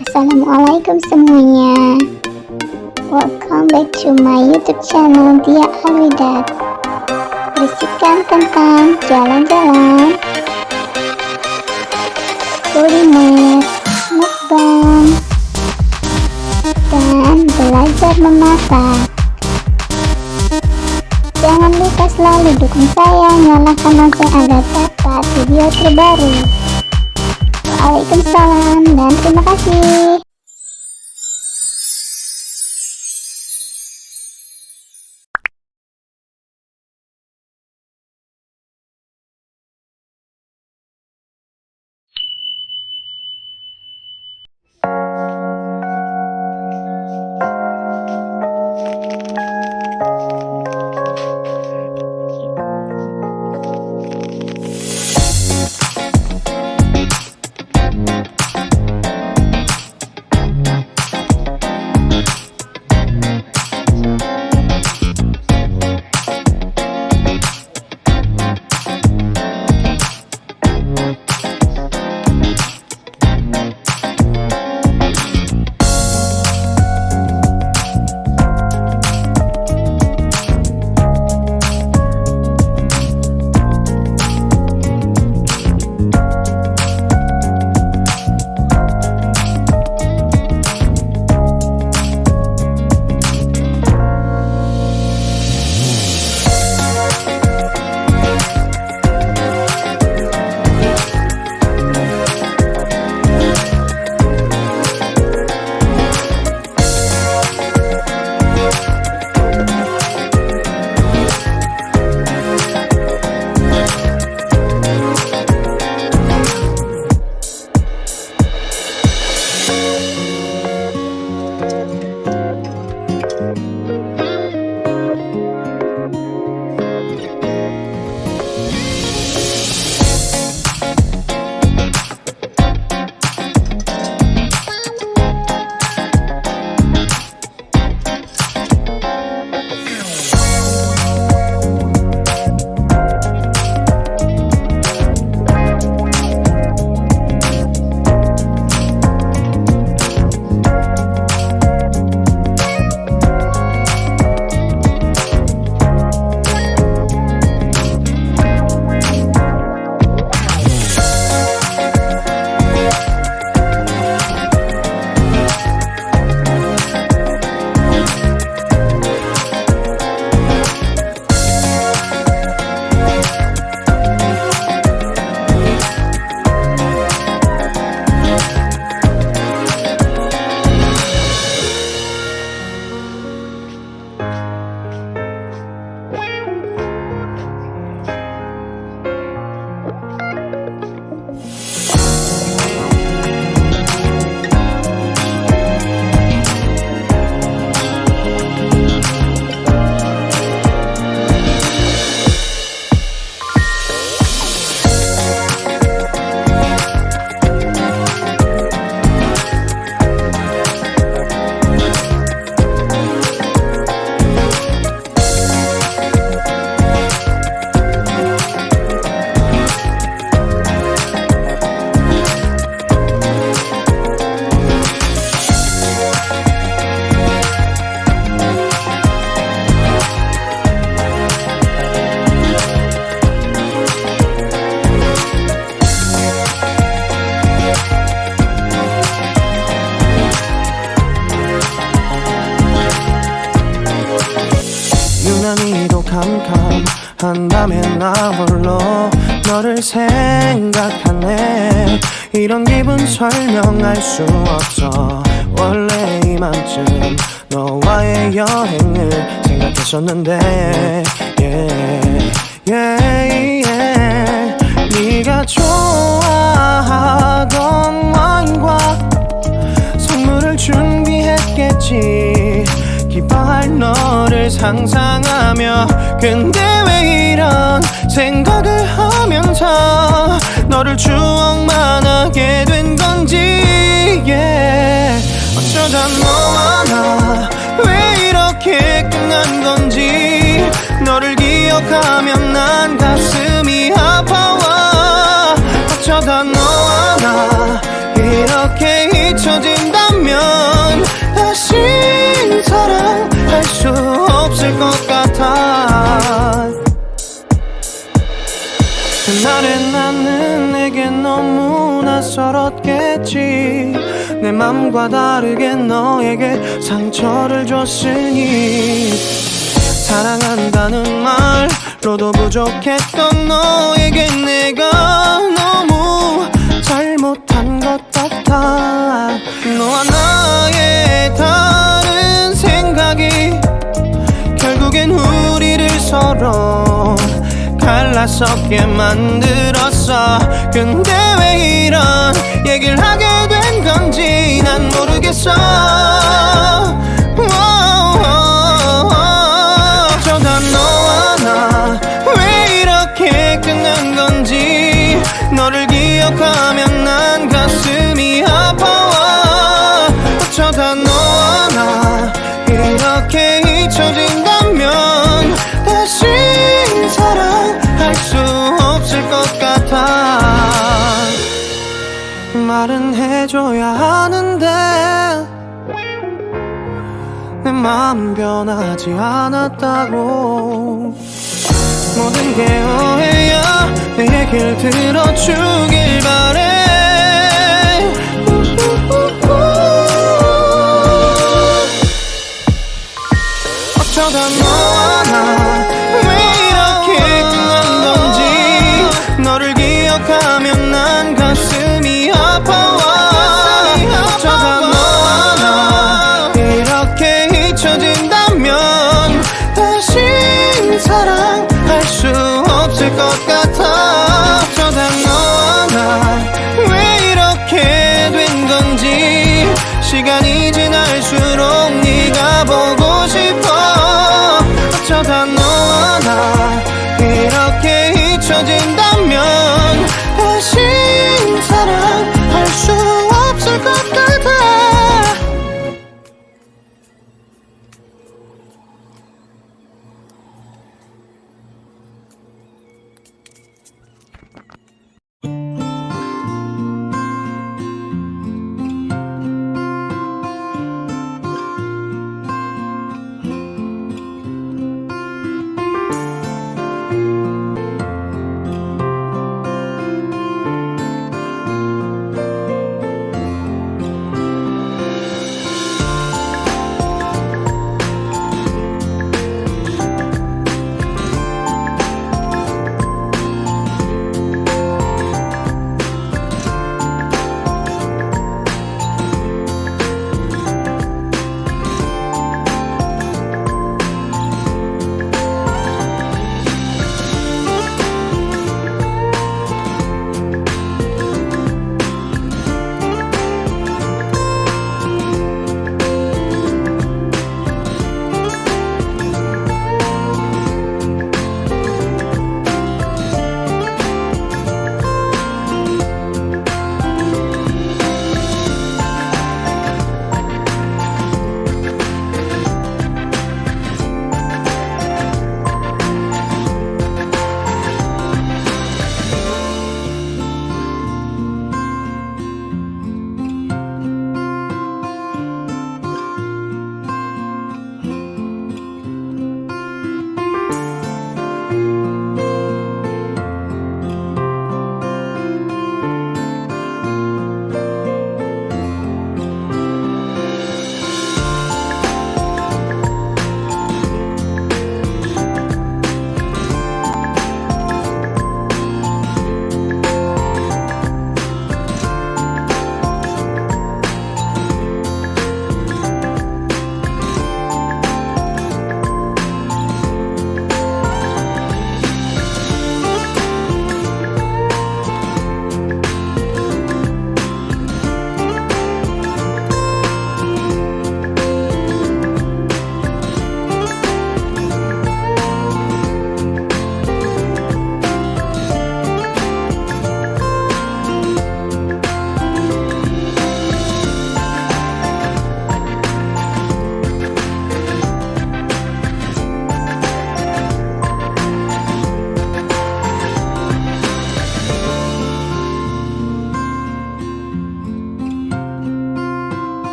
Assalamualaikum semuanya. Welcome back to my YouTube channel Alwidad. Berisikan tentang jalan-jalan, kuliner, mukbang, dan belajar memasak. Jangan lupa selalu dukung saya, nyalakan lonceng agar dapat video terbaru. Waalaikumsalam dan terima kasih. 유난히도 캄캄한다면 나 홀로 너를 생각하네. 이런 기분 설명할 수 없어. 원래 이맘쯤 너와의 여행을 생각했었는데 네가 좋아하던 와인과 선물을 준비했겠지. 기뻐할 너를 상상하며 근데 왜 이런 생각을 하면서 너를 추억만 하게 된 건지 어쩌다 너와 나 왜 이렇게 끝난 건지 너를 기억하면 난 가슴이 아파와 어쩌다 너와 나 이렇게 잊혀진다 것 같아. 그날의 나는 내게 너무 낯설었겠지. 내 맘과 다르게 너에게 상처를 줬으니 사랑한다는 말로도 부족했던 너에게 내가 너무 잘못한 것 같아. 너와 나의 다른 생각이 결국엔 우리를 서로 갈라서게 만들었어. 근데 왜 이런 얘기를 하게 된 건지 난 모르겠어. 어쩌다 너와 나 왜 이렇게 끝난 건지 너를 기억하면 난 가슴이 아파와. 어쩌다 너와 나 이렇게 잊혀진다면 다시 사랑할 수 없을 것 같아. 말은 해줘야 하는데 내 마음 변하지 않았다고. 모든 게 오해야. 내 얘기를 들어주길 바래. 어쩌다 너와 나 너를 기억하면 난 가슴이 아파와. 어쩌다 너와 나 이렇게 잊혀진다면 다시 사랑할 수 없을 것 같아. 어쩌다 너와 나 왜 이렇게 된 건지 시간이 지날수록 네가 보고 싶어. 어쩌다 너와 나 이렇게 잊혀진다면 다시 사랑할 수 없을 것 같아.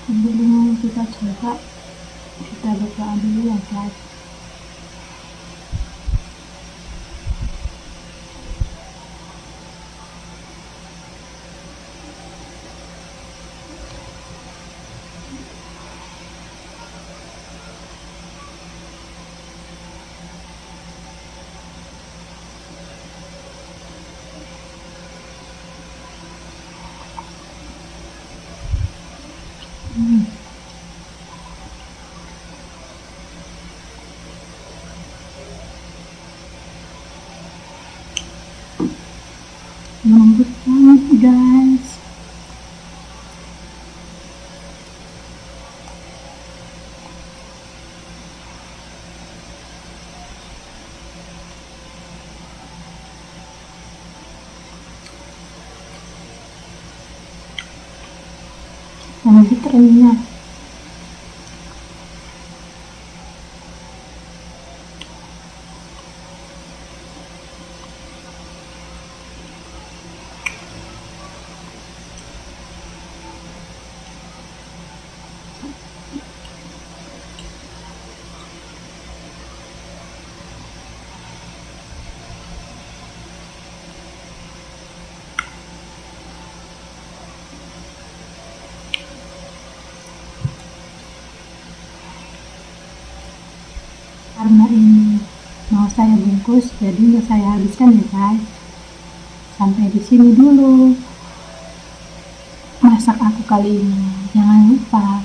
Sebelum kita coba, kita berdoa dulu ya guys. Lembut banget guys. Lembut renyah. Karena ini mau saya bungkus, jadi saya habiskan ya guys. Sampai di sini dulu masak aku kali ini. Jangan lupa